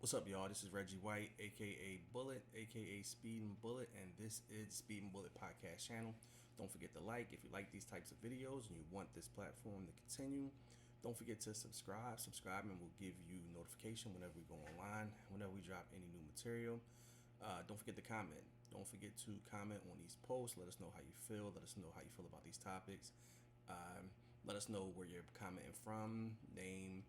What's up, y'all? This is Reggie White, aka Bullet, aka Speed and Bullet, and this is Speed and Bullet Podcast channel. Don't forget to like if you like these types of videos and you want this platform to continue. Don't forget to subscribe. Subscribing will give you notification whenever we go online, whenever we drop any new material. Don't forget to comment. Don't forget to comment on these posts. Let us know how you feel. Let us know how you feel about these topics. Let us know where you're commenting from, name,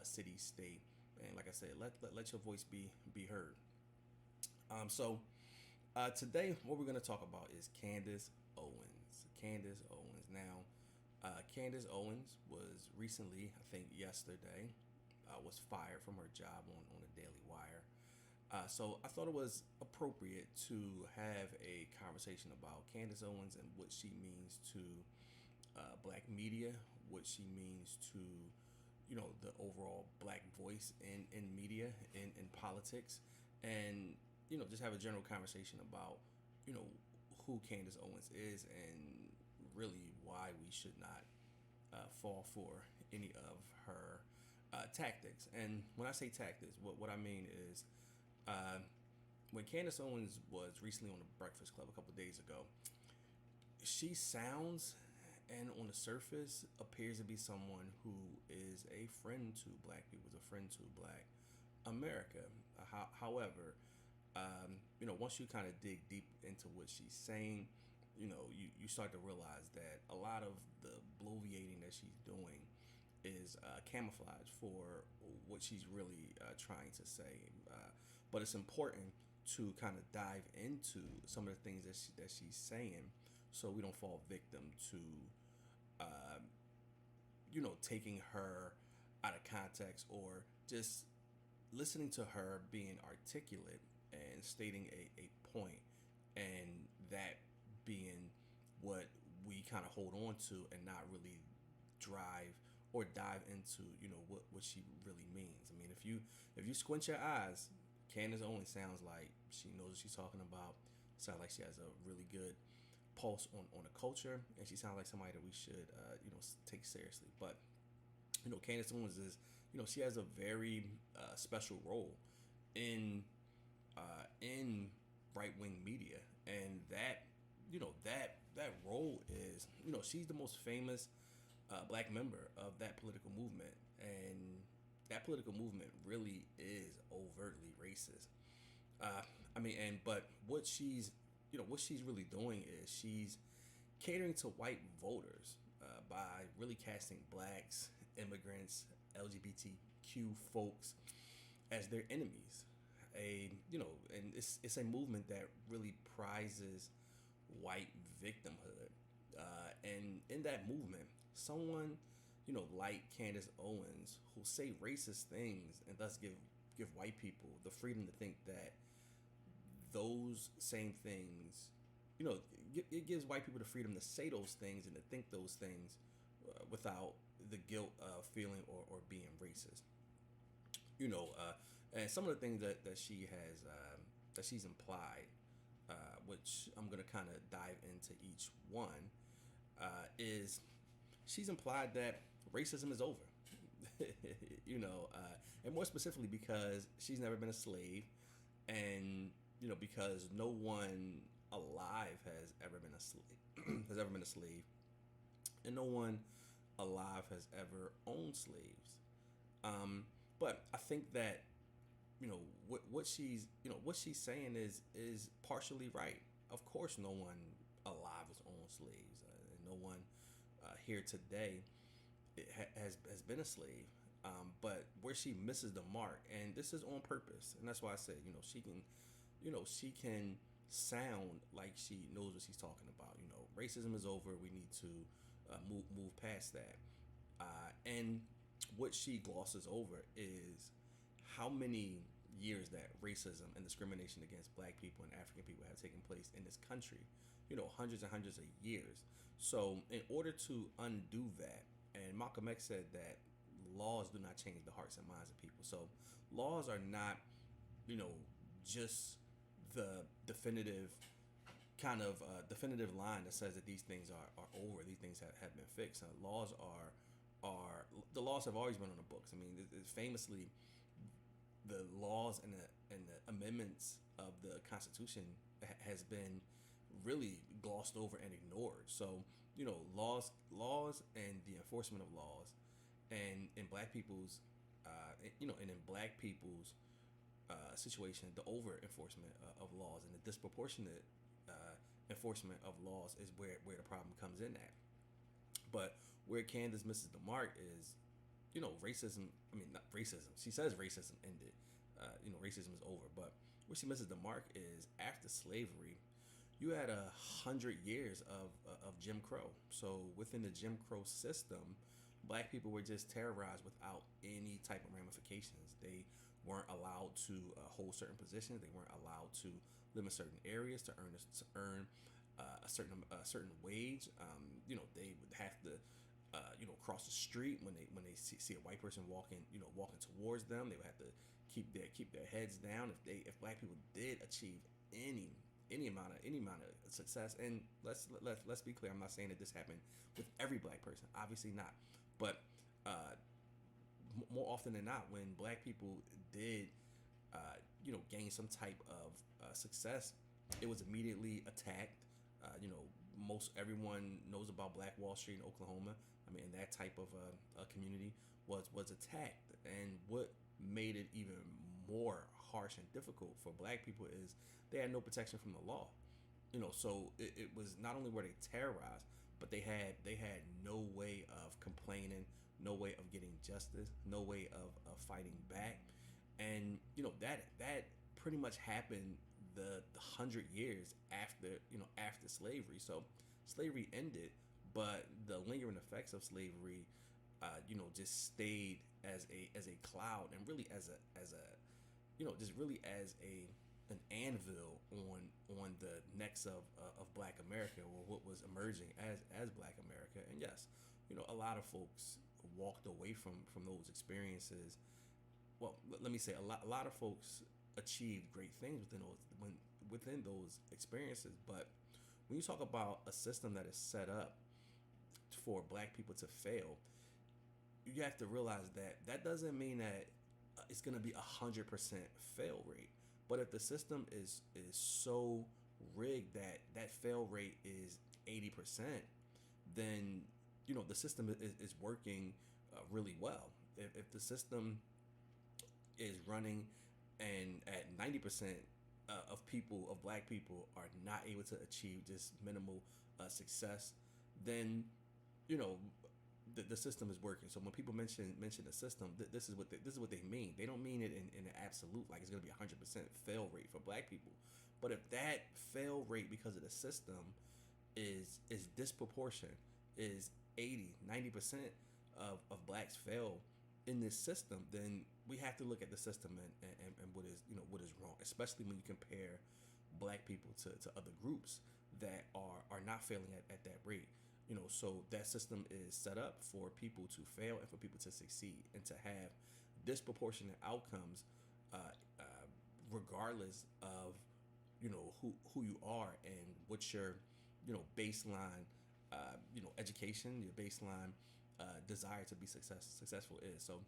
city, state, and like I said, let your voice be heard. Today, what we're going to talk about is Candace Owens. Candace Owens. Now, Candace Owens was recently, I think yesterday, was fired from her job on the Daily Wire. So I thought it was appropriate to have a conversation about Candace Owens and what she means to black media, what she means to, the overall black voice in media, in politics, and, just have a general conversation about, who Candace Owens is and really why we should not fall for any of her tactics. And when I say tactics, what I mean is when Candace Owens was recently on the Breakfast Club a couple of days ago, she sounds and on the surface appears to be someone who is a friend to black people, is a friend to black America. However, once you kind of dig deep into what she's saying, you start to realize that a lot of the bloviating that she's doing is camouflage for what she's really trying to say. But it's important to kind of dive into some of the things that she's saying, so we don't fall victim to, taking her out of context or just listening to her being articulate and stating a point, and that being what we kind of hold on to and not really drive or dive into, what she really means. I mean, if you squint your eyes, Candace Owens sounds like she knows what she's talking about. Sounds like she has a really good pulse on the culture, and she sounds like somebody that we should, take seriously. But, Candace Owens is, she has a very special role in right wing media, and that role is, she's the most famous black member of that political movement, and that political movement really is overtly racist. But what she's really doing is she's catering to white voters by really casting blacks, immigrants, LGBTQ folks as their enemies. And it's a movement that really prizes white victimhood. And in that movement, someone, like Candace Owens, who say racist things and thus give white people the freedom to think that those same things, it gives white people the freedom to say those things and to think those things without the guilt of feeling or being racist. And some of the things that she has that she's implied, which I'm gonna kind of dive into each one, is she's implied that racism is over. And more specifically because she's never been a slave, and because no one alive has ever been a slave, and no one alive has ever owned slaves. But I think that what she's saying is partially right. Of course, no one alive has owned slaves, and no one here today has been a slave. But where she misses the mark, and this is on purpose, and that's why I said she can sound like she knows what she's talking about. Racism is over. We need to move past that. And what she glosses over is how many years that racism and discrimination against black people and African people have taken place in this country. Hundreds and hundreds of years. So in order to undo that, and Malcolm X said that laws do not change the hearts and minds of people. So laws are not, just the definitive definitive line that says that these things are over, these things have been fixed. Laws are the laws have always been on the books. I mean, it's famously, the laws and the amendments of the Constitution has been really glossed over and ignored. So laws and the enforcement of laws, and in Black people's, and in Black people's situation, the over enforcement of laws and the disproportionate enforcement of laws is where the problem comes in at. But where Candace misses the mark is, racism. I mean, not racism. She says racism ended. Racism is over. But where she misses the mark is after slavery, you had 100 years of Jim Crow. So within the Jim Crow system, Black people were just terrorized without any type of ramifications. They weren't allowed to hold certain positions. They weren't allowed to live in certain areas to earn a certain wage. They would have to cross the street when they see a white person walking towards them. They would have to keep their heads down. If Black people did achieve any amount of success, and let's be clear, I'm not saying that this happened with every Black person, obviously not, but more often than not, when Black people did gain some type of success, it was immediately attacked. Most everyone knows about Black Wall Street in Oklahoma. I mean, that type of a community was attacked, and what made it even more harsh and difficult for Black people is they had no protection from the law. So it was not only were they terrorized, but they had no way of complaining, no way of getting justice, no way of fighting back, and that pretty much happened the 100 years after slavery. So slavery ended, but the lingering effects of slavery, just stayed as a cloud, and really as an anvil on the necks of Black America, or what was emerging as Black America. And yes, a lot of folks walked away from those experiences. Well, let me say a lot of folks achieved great things within those experiences, but when you talk about a system that is set up for Black people to fail, you have to realize that doesn't mean that it's going to be 100% fail rate. But if the system is so rigged that fail rate is 80%, then the system is working really well. If the system is running and at 90% of Black people are not able to achieve just minimal success, then the system is working. So when people mention the system, this is what they mean. They don't mean it in an absolute, like it's going to be 100% fail rate for Black people. But if that fail rate because of the system is disproportionate, is 80-90% of Blacks fail in this system, then we have to look at the system and what is wrong, especially when you compare Black people to other groups that are not failing at that rate. So that system is set up for people to fail and for people to succeed and to have disproportionate outcomes, regardless of who you are and what your baseline education, your baseline desire to be successful is. So,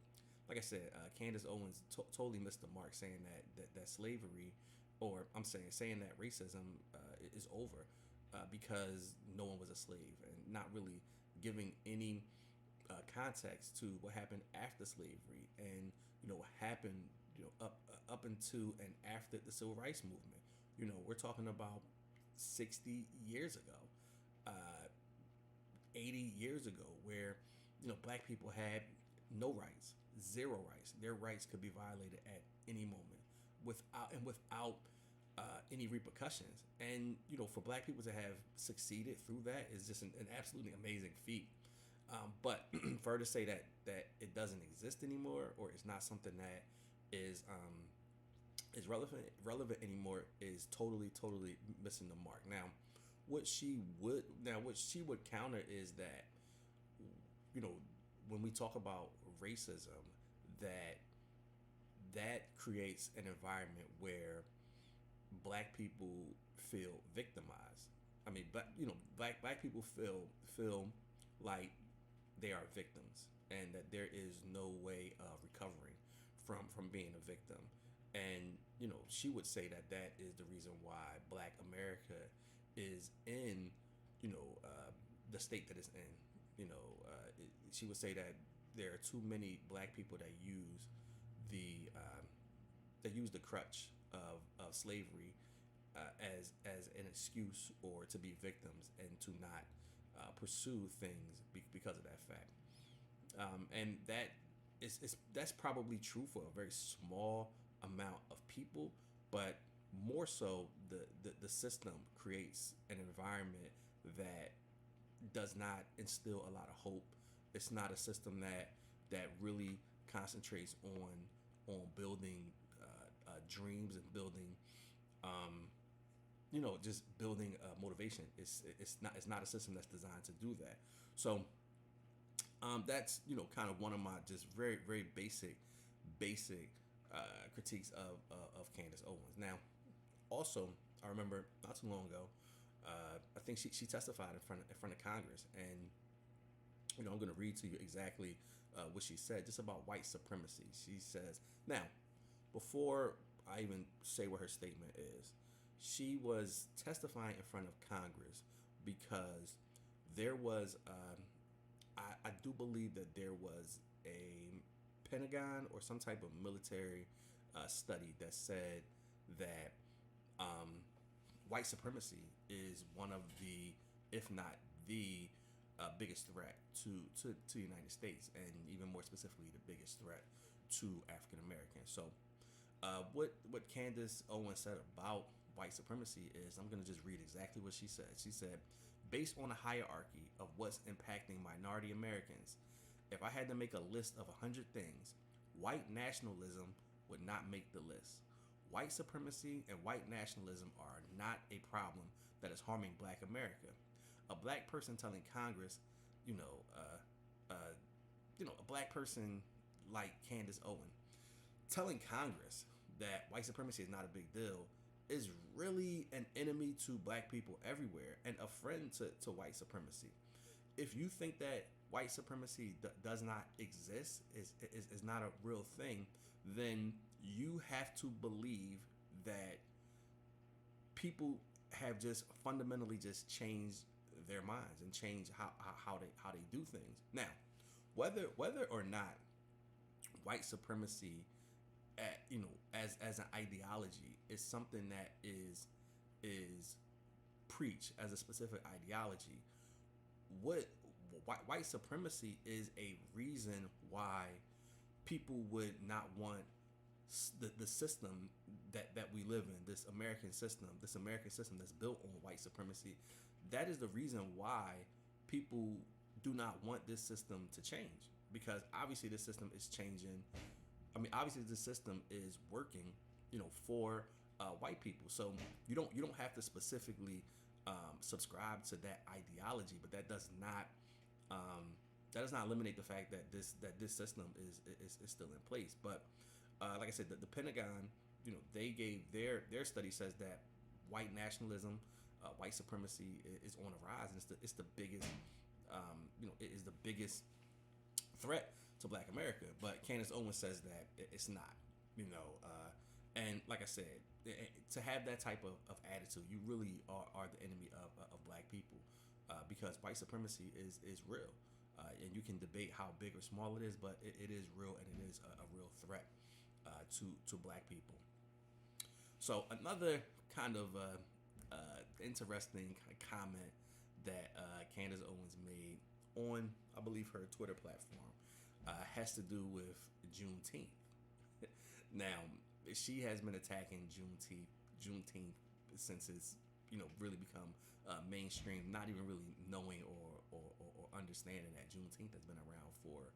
like I said, Candace Owens totally missed the mark saying that slavery, or I'm saying that racism is over. Because no one was a slave, and not really giving any context to what happened after slavery, and what happened up into and after the civil rights movement. We're talking about 60 years ago, 80 years ago, where Black people had no rights, zero rights. Their rights could be violated at any moment without any repercussions. And for Black people to have succeeded through that is just an absolutely amazing feat. But for her to say that it doesn't exist anymore, or it's not something that is relevant anymore, is totally missing the mark. Now what she would counter is that when we talk about racism, that creates an environment where Black people feel victimized. I mean, black people feel like they are victims, and that there is no way of recovering from being a victim. And she would say that that is the reason why Black America is in the state that it's in. She would say that there are too many Black people that use the crutch of slavery as an excuse or to be victims and to not pursue things because of that fact. And that's probably true for a very small amount of people, but more so the system creates an environment that does not instill a lot of hope. It's not a system that really concentrates on building dreams and building just building motivation. It's not a system that's designed to do that. So that's kind of one of my just very very basic critiques of Candace Owens. Now, also I remember not too long ago, I think she testified in front of Congress, and I'm going to read to you exactly what she said just about white supremacy. She says, now, before I even say what her statement is, she was testifying in front of Congress because there was, I do believe that there was a Pentagon or some type of military study that said that white supremacy is one of the, if not the biggest threat to the United States, and even more specifically, the biggest threat to African Americans. So, what Candace Owens said about white supremacy is, I'm going to just read exactly what she said. She said, based on a hierarchy of what's impacting minority Americans, if I had to make a list of 100 things, white nationalism would not make the list. White supremacy and white nationalism are not a problem that is harming Black America. A Black person telling Congress, a Black person like Candace Owens telling Congress that white supremacy is not a big deal is really an enemy to Black people everywhere and a friend to white supremacy. If you think that white supremacy does not exist, is not a real thing, then you have to believe that people have just fundamentally just changed their minds and changed how they do things. Now, whether or not white supremacy as an ideology is something that is preached as a specific ideology, white supremacy is a reason why people would not want the system that we live in, this American system that's built on white supremacy. That is the reason why people do not want this system to change, because obviously this system is changing. I mean, obviously the system is working, for white people. So you don't have to specifically subscribe to that ideology, but that does not eliminate the fact that this system is still in place. But like I said, the Pentagon, they gave their study says that white nationalism, white supremacy is on the rise, and it's the biggest, it is the biggest threat to Black America. But Candace Owens says that it's not, and like I said, to have that type of attitude, you really are the enemy of Black people, because white supremacy is real, and you can debate how big or small it is, but it is real, and it is a real threat to Black people. So another kind of interesting comment that Candace Owens made on, I believe, her Twitter platform has to do with Juneteenth. Now, she has been attacking Juneteenth since it's really become mainstream, not even really knowing or understanding that Juneteenth has been around for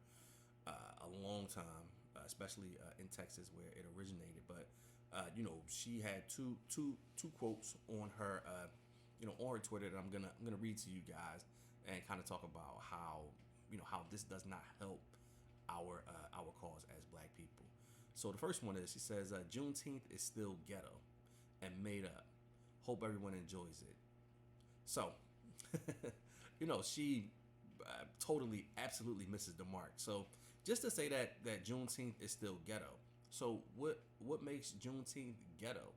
a long time, especially in Texas where it originated. But she had two quotes on her on her Twitter that I'm gonna read to you guys and kind of talk about how how this does not help our cause as Black people. So the first one is, she says, Juneteenth is still ghetto and made up. Hope everyone enjoys it. So, she totally, absolutely misses the mark. So just to say that Juneteenth is still ghetto, So what makes Juneteenth ghetto?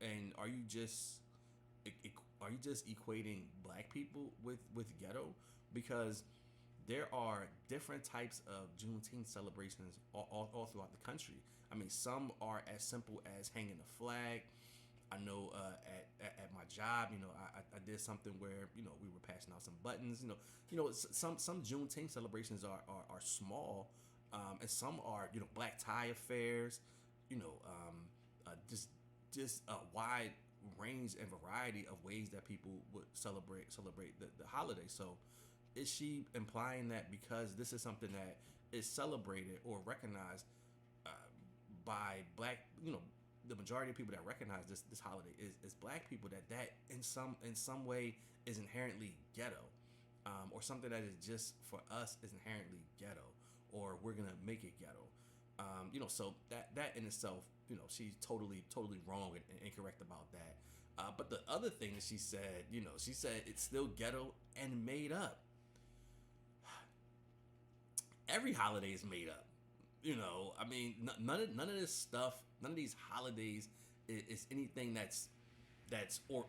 And are you just equating black people with ghetto? Because there are different types of Juneteenth celebrations all throughout the country. I mean, some are as simple as hanging a flag. I know at my job, I did something where we were passing out some buttons. Some Juneteenth celebrations are small, and some are black tie affairs. You know, just a wide range and variety of ways that people would celebrate the holiday. So, is she implying that because this is something that is celebrated or recognized uh, by black, the majority of people that recognize this holiday is black people, that in some way is inherently ghetto, or something that is just for us is inherently ghetto, or we're gonna make it ghetto. So that in itself, she's totally wrong and incorrect about that. But the other thing that she said it's still ghetto and made up. Every holiday is made up. I mean, none of this stuff, none of these holidays is anything that's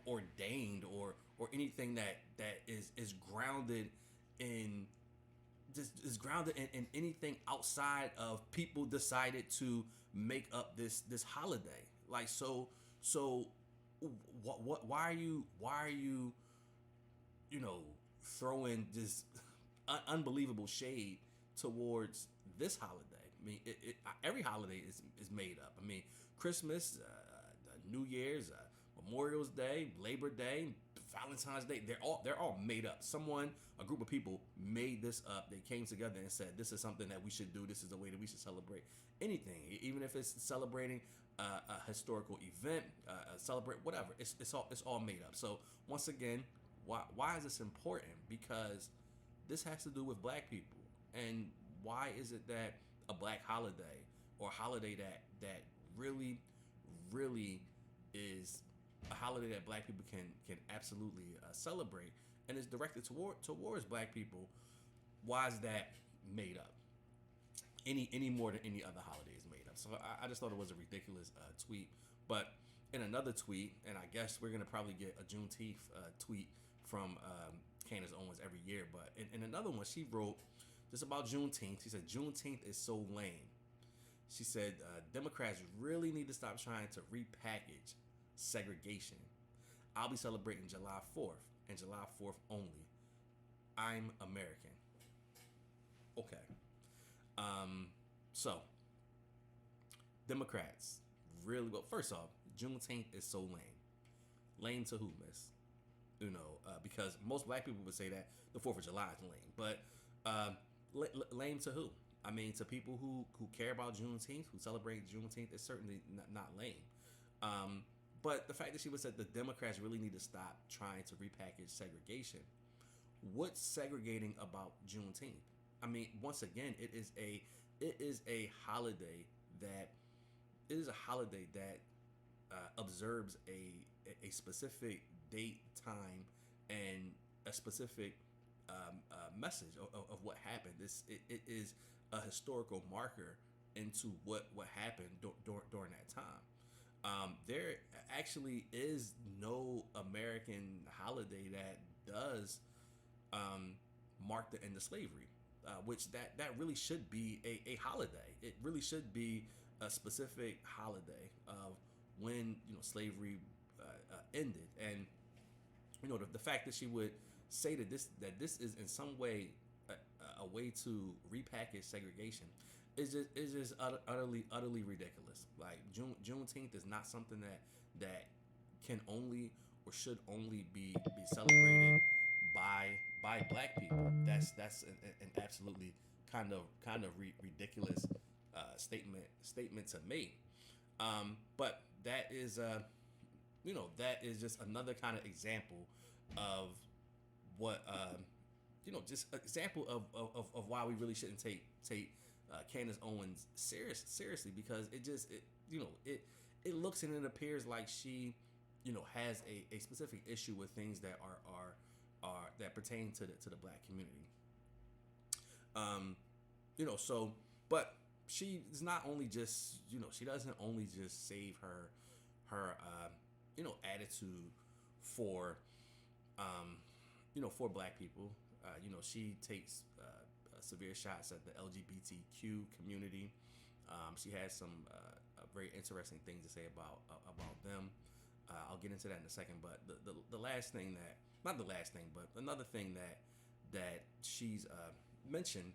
ordained or anything that is grounded in just is grounded in anything outside of people decided to make up this holiday. Like, so why are you throwing this unbelievable shade towards this holiday? I mean, every holiday is made up. I mean, Christmas, New Year's, Memorial's Day, Labor Day, Valentine's Day, they're all made up. A group of people made this up. They came together and said, this is something that we should do. This is the way that we should celebrate anything, even if it's celebrating a historical event, celebrate whatever. It's all made up. So once again, why is this important? Because this has to do with black people. And why is it that a black holiday, or a holiday that really is a holiday that black people can absolutely celebrate and is directed towards black people, why is that made up? Any more than any other holiday is made up. So I just thought it was a ridiculous tweet. But in another tweet, and I guess we're gonna probably get a Juneteenth tweet from Candace Owens every year. But in another one, she wrote just about Juneteenth. She said Juneteenth is so lame. She said Democrats really need to stop trying to repackage segregation. I'll be celebrating July 4th and July 4th only. I'm American. Okay. So Democrats really, well, first off, Juneteenth is so lame. Lame to who, miss? Because most black people would say that the 4th of July is lame. But lame to who? I mean, to people who care about Juneteenth, who celebrate Juneteenth, it's certainly not lame. But the fact that she was said the Democrats really need to stop trying to repackage segregation. What's segregating about Juneteenth? I mean, once again, it is a holiday that observes a specific date, time, and a specific message of what happened. It is a historical marker into what happened during that time. There actually is no American holiday that does mark the end of slavery, which that really should be a holiday. It really should be a specific holiday of when slavery ended. And the fact that she would say that this is in some way a way to repackage segregation is just utterly ridiculous. Like, Juneteenth is not something that can only or should only be celebrated by black people. That's an absolutely kind of ridiculous statement to make. But that is just another kind of example of what just example of why we really shouldn't take Candace Owens seriously, because it looks and it appears like she has a specific issue with things that are that pertain to the black community. So, but she's not only just, she doesn't only just save her attitude for for black people. She takes severe shots at the LGBTQ community. She has some very interesting things to say about them. I'll get into that in a second. But the last thing that, not the last thing, but another thing that she's mentioned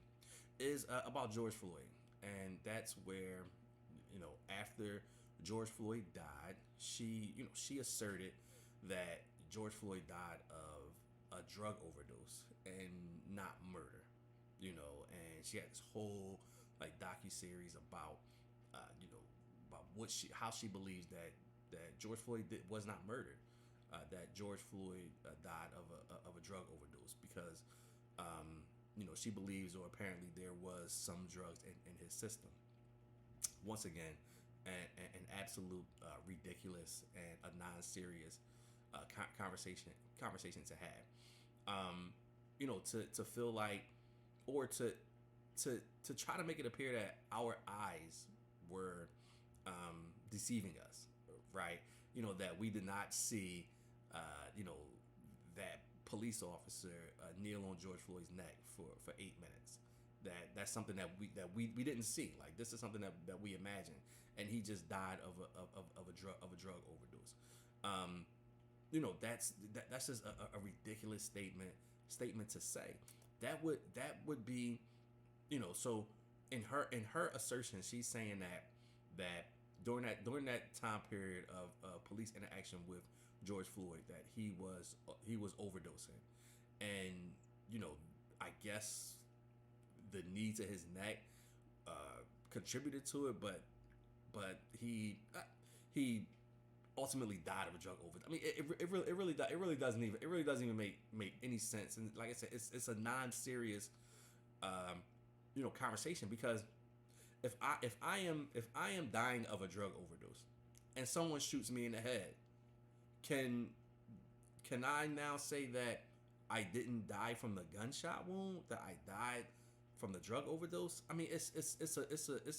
is about George Floyd, and that's where, after George Floyd died, she asserted that George Floyd died of a drug overdose and not murder. And she had this whole like docu-series about about how she believes that George Floyd was not murdered, that George Floyd died of a drug overdose because she believes, or apparently there was some drugs in his system. Once again, an absolute ridiculous and a non-serious conversation to have. To feel like, or to try to make it appear that our eyes were deceiving us, right? That we did not see, that police officer kneel on George Floyd's neck for 8 minutes. That's something that we didn't see. Like, this is something that we imagined, and he just died of a drug overdose. That's just a ridiculous statement to say. That would be, so in her assertion, she's saying that during that time period of police interaction with George Floyd, that he was overdosing, and I guess the knee to his neck contributed to it, but he ultimately died of a drug overdose. I mean, it really doesn't even make any sense. And like I said, it's a non-serious conversation, because if I am dying of a drug overdose and someone shoots me in the head, can I now say that I didn't die from the gunshot wound, that I died from the drug overdose? I mean, it's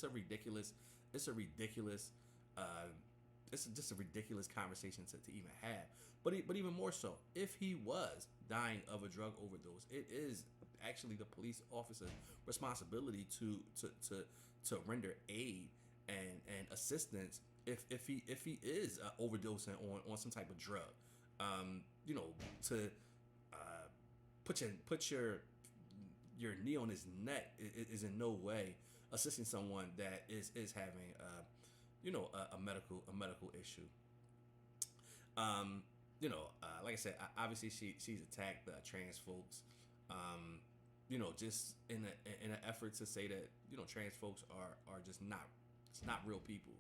a ridiculous it's just a ridiculous conversation to even have. But even more so, if he was dying of a drug overdose, it is actually the police officer's responsibility to render aid and assistance if he is overdosing on some type of drug. To put your knee on his neck is in no way assisting someone that is having a medical issue. Like I said, obviously she's attacked trans folks. Just in an effort to say that trans folks are just not real people.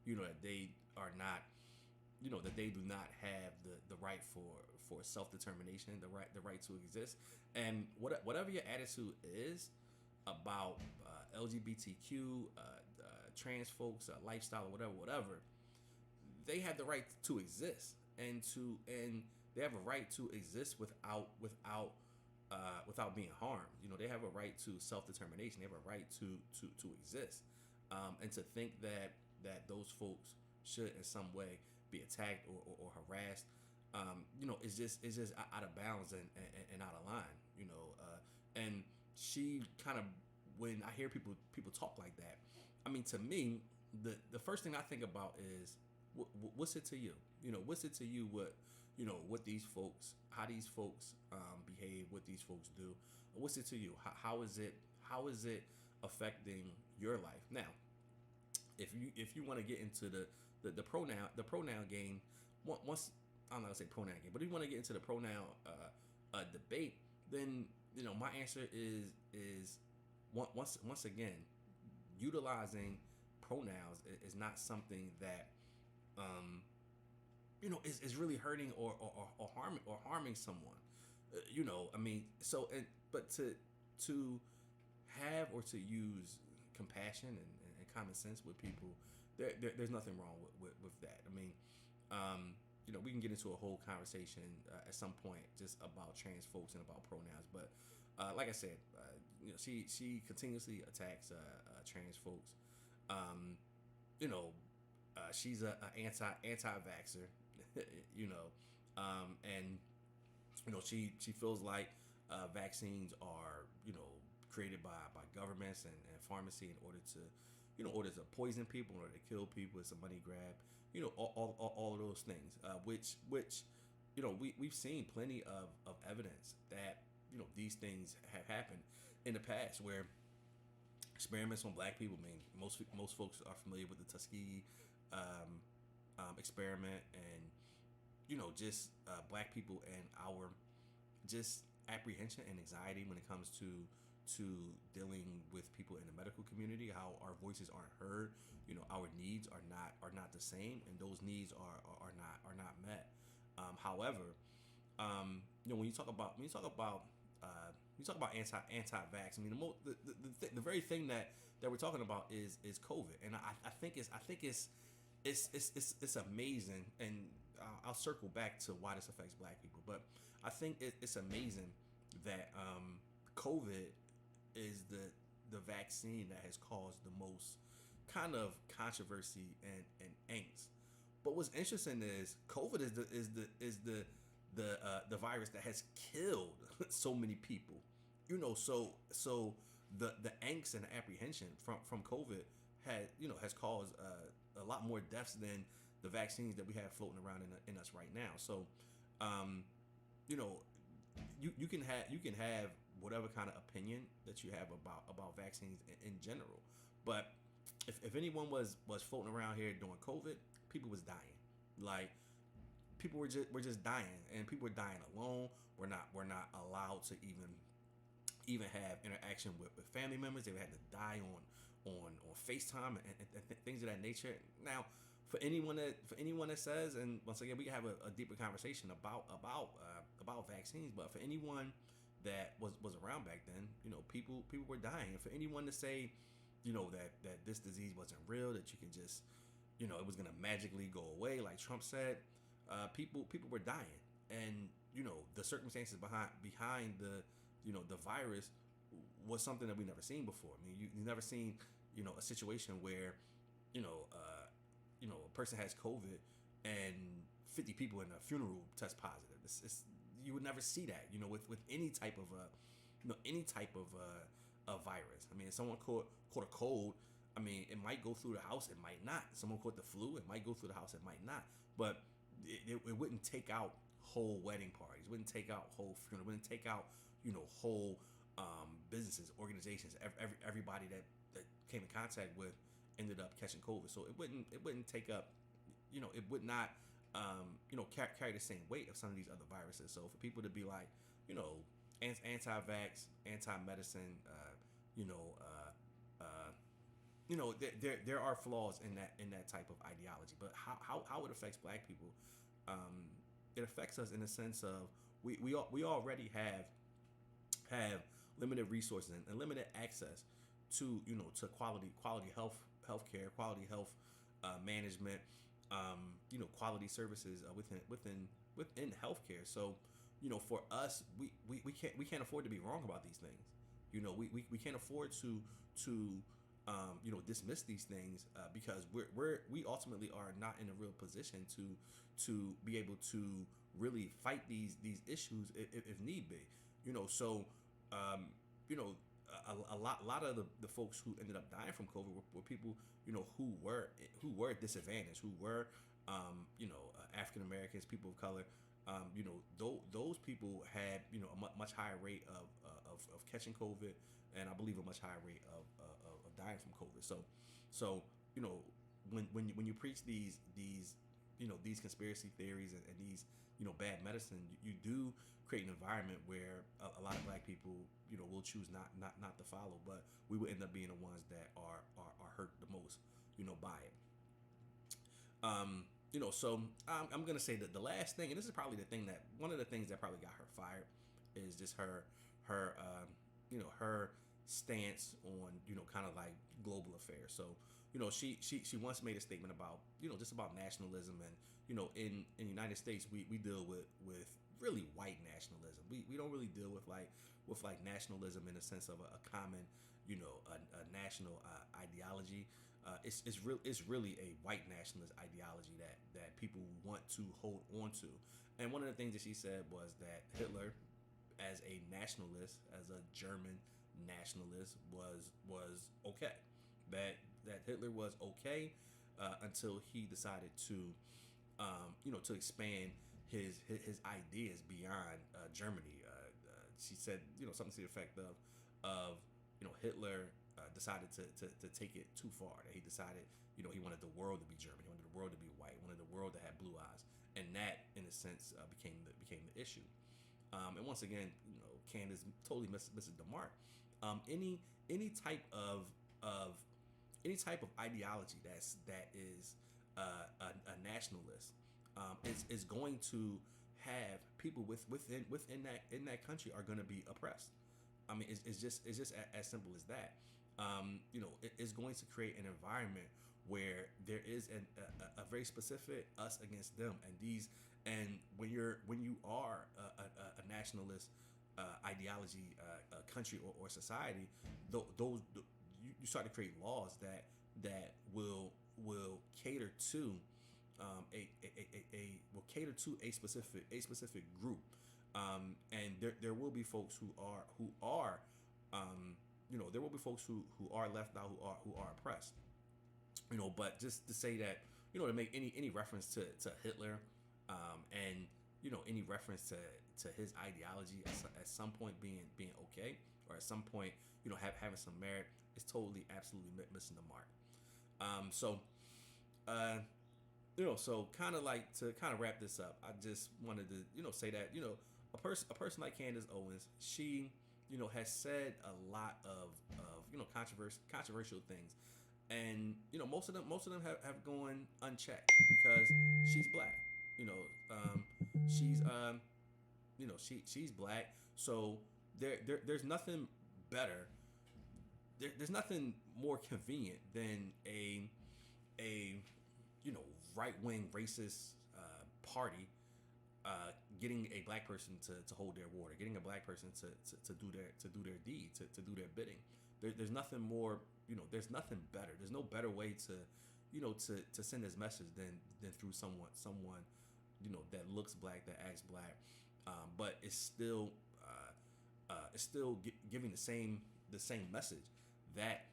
That they are not. That they do not have the right for self-determination, the right to exist, and whatever your attitude is about LGBTQ, trans folks, lifestyle, or whatever, they have the right to exist, and they have a right to exist without being harmed. They have a right to self-determination. They have a right to exist, and to think that those folks should in some way be attacked or harassed, is just out of bounds and out of line. And she kind of, when I hear people talk like that, I mean, to me, the first thing I think about is what's it to you? What's it to you? What these folks, how these folks behave, what these folks do. What's it to you? How is it affecting your life? Now, if you want to get into the pronoun game, once, I'm not gonna say pronoun game, but if you want to get into the pronoun debate, then my answer is once again, utilizing pronouns is not something that is really hurting or harming someone. I mean, so, but to have or to use compassion and common sense with people, there's nothing wrong with that. I mean, we can get into a whole conversation at some point just about trans folks and about pronouns, but like I said, she continuously attacks trans folks. You know, she's a anti-vaxxer. you know, and she feels like vaccines are created by governments and pharmacy in order to order to poison people, in order to kill people. It's a money grab. All of those things, which we've seen plenty of evidence that these things have happened in the past, where experiments on black people. I mean, most folks are familiar with the Tuskegee experiment, and just black people and our just apprehension and anxiety when it comes to dealing with people in the medical community, how our voices aren't heard. Our needs are not the same, and those needs are not met. However, when you talk about anti-vax, I mean the very thing that we're talking about is COVID, and I think it's amazing, and I'll circle back to why this affects black people, but I think it's amazing that COVID is the vaccine that has caused the most kind of controversy and angst. But what's interesting is COVID is the virus that has killed so many people. So the angst and the apprehension from COVID has caused a lot more deaths than the vaccines that we have floating around in us right now. So, you know, you can have whatever kind of opinion that you have about vaccines in general, but if anyone was floating around here during COVID, people was dying. Like, people were just dying, and people were dying alone. We're not allowed to even have interaction with family members. They had to die on FaceTime and things of that nature. Now, for anyone that says, and once again, we can have a deeper conversation about vaccines. But for anyone that was around back then, people were dying. And for anyone to say, that this disease wasn't real, that you can just, it was gonna magically go away, like Trump said, people were dying, and the circumstances behind the virus was something that we never seen before. I mean, you never seen a situation where a person has COVID and 50 people in a funeral test positive. You would never see that with any type of a virus. I mean, if someone caught a cold, I mean, it might go through the house, it might not. Someone caught the flu, it might go through the house, it might not. But it wouldn't take out whole wedding parties, it wouldn't take out whole funeral, it wouldn't take out whole businesses, organizations. Everybody that came in contact with ended up catching COVID. So it wouldn't take up, it would not carry the same weight of some of these other viruses. So for people to be like, anti-vax, anti-medicine, there are flaws in that type of ideology. But how it affects black people, it affects us in the sense of we already have limited resources and limited access to to quality healthcare, quality health management, quality services within healthcare. So for us, we can't afford to be wrong about these things. We can't afford to dismiss these things, because we ultimately are not in a real position to be able to really fight these issues if need be. So a lot of the folks who ended up dying from COVID were people who were disadvantaged, who were African Americans, people of color. Those people had a much higher rate of catching COVID, and I believe a much higher rate of dying from COVID. So when you preach these conspiracy theories and these bad medicine, you do create an environment where a lot of black people will choose not to follow, but we will end up being the ones that are hurt the most by it. So I'm gonna say that the last thing, and this is probably one of the things that probably got her fired, is just her stance on kind of like global affairs. So she once made a statement about just about nationalism, and in the United States we deal with really white nationalism. We don't really deal with nationalism in the sense of a common a national ideology. It's really a white nationalist ideology that people want to hold on to. And one of the things that she said was that Hitler, as a nationalist, as a German nationalist, was okay. That Hitler was okay until he decided to to expand his ideas beyond Germany. She said something to the effect of Hitler decided to take it too far. That he decided he wanted the world to be German. He wanted the world to be white. He wanted the world to have blue eyes, and that in a sense became the issue. And once again, Candace totally misses the mark. Any type of any type of ideology that is a nationalist is going to have people within that country are going to be oppressed. I mean, it's just as simple as that. It's going to create an environment where there is a very specific us against them, and when you are a nationalist ideology country or society, those you start to create laws that will cater to will cater to a specific group, and there will be folks who are there will be folks who are left out, who are oppressed. But just to say that, to make any reference to Hitler, and any reference to his ideology at some point being okay, or at some point having some merit, is totally absolutely missing the mark. So kind of like to kind of wrap this up, I just wanted to say that a person like Candace Owens, she has said a lot of controversial things, and most of them have gone unchecked because she's black. She's she's black, so there's nothing better. There's nothing more convenient than a right wing racist party getting a black person to hold their water, getting a black person to do their deed, to do their bidding. There's nothing more. There's nothing better. There's no better way to send this message than through someone that looks black, that acts black, but it's still giving the same message that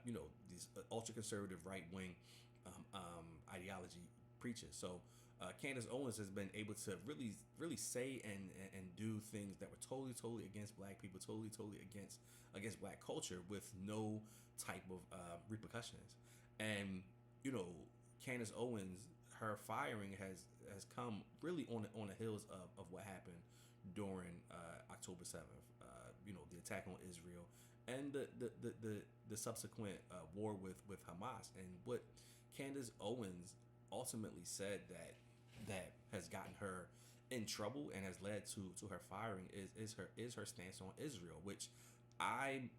these ultra conservative right wing ideology preaches. So Candace Owens has been able to really say and do things that were totally against black people, totally against black culture, with no type of repercussions. And Candace Owens, her firing has come really on the heels of what happened during October 7th. The attack on Israel and the subsequent war with Hamas, and what Candace Owens ultimately said that has gotten her in trouble and has led to her firing is her stance on Israel, which I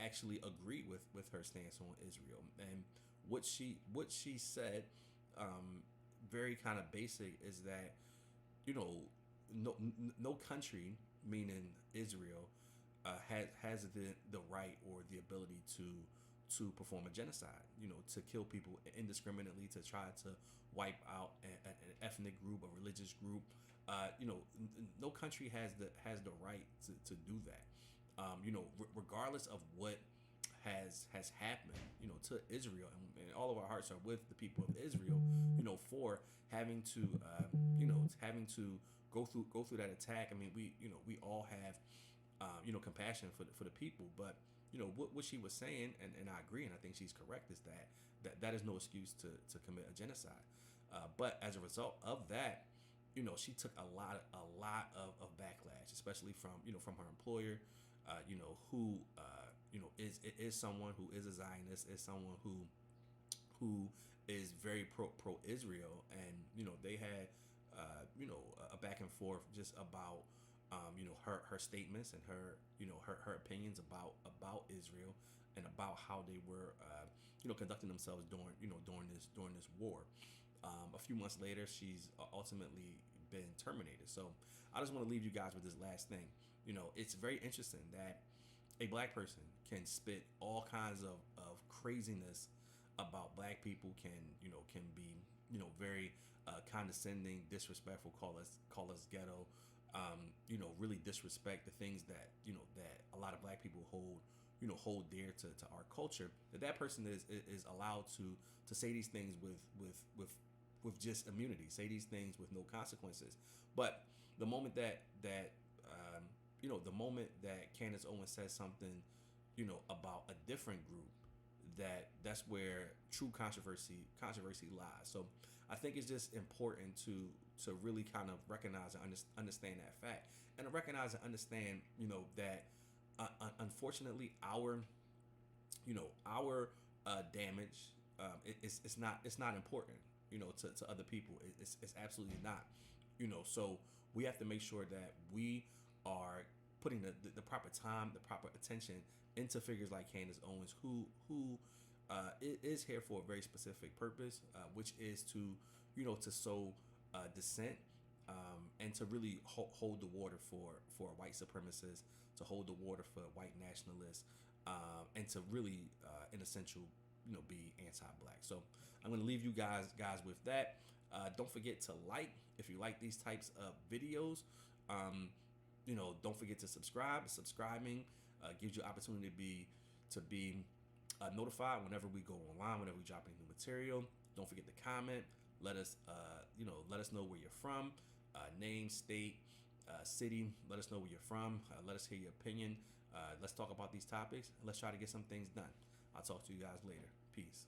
actually agree with her stance on Israel. And what she said, very kind of basic, is that no country, meaning Israel, has the right or the ability to perform a genocide, to kill people indiscriminately, to try to wipe out an ethnic group, a religious group. No country has the right to do that. Regardless of what has happened, to Israel, and all of our hearts are with the people of Israel, for having to go through that attack. I mean, we all have compassion for the people, but what she was saying, and I agree, and I think she's correct, is that is no excuse to commit a genocide. But as a result of that, she took a lot of backlash, especially from her employer, who is someone who is a Zionist, is someone who is very pro Israel, and they had a back and forth just about her statements and her opinions about Israel, and about how they were conducting themselves during this war. A few months later, she's ultimately been terminated. So I just want to leave you guys with this last thing. It's very interesting that a black person can spit all kinds of craziness about black people can be very condescending, disrespectful, call us ghetto, really disrespect the things that that a lot of black people hold dear to our culture. That person is allowed to say these things with just immunity, say these things with no consequences. But the moment the moment that Candace Owens says something, about a different group, that's where true controversy lies. So I think it's just important to really kind of recognize and understand that fact, and to recognize and understand, that unfortunately our damage, it's not important, to other people. It's absolutely not, So we have to make sure that we are putting the proper time, the proper attention into figures like Candace Owens, who is here for a very specific purpose, which is to sow dissent, and to really hold the water for white supremacists, to hold the water for white nationalists, and to really, in essential, be anti-black. So I'm going to leave you guys with that. Don't forget to like if you like these types of videos. Don't forget to subscribe. Subscribing gives you opportunity to be notified whenever we go online, whenever we drop any new material. Don't forget to comment. Let us know where you're from, name, state, city. Let us know where you're from. Let us hear your opinion. Let's talk about these topics. Let's try to get some things done. I'll talk to you guys later. Peace.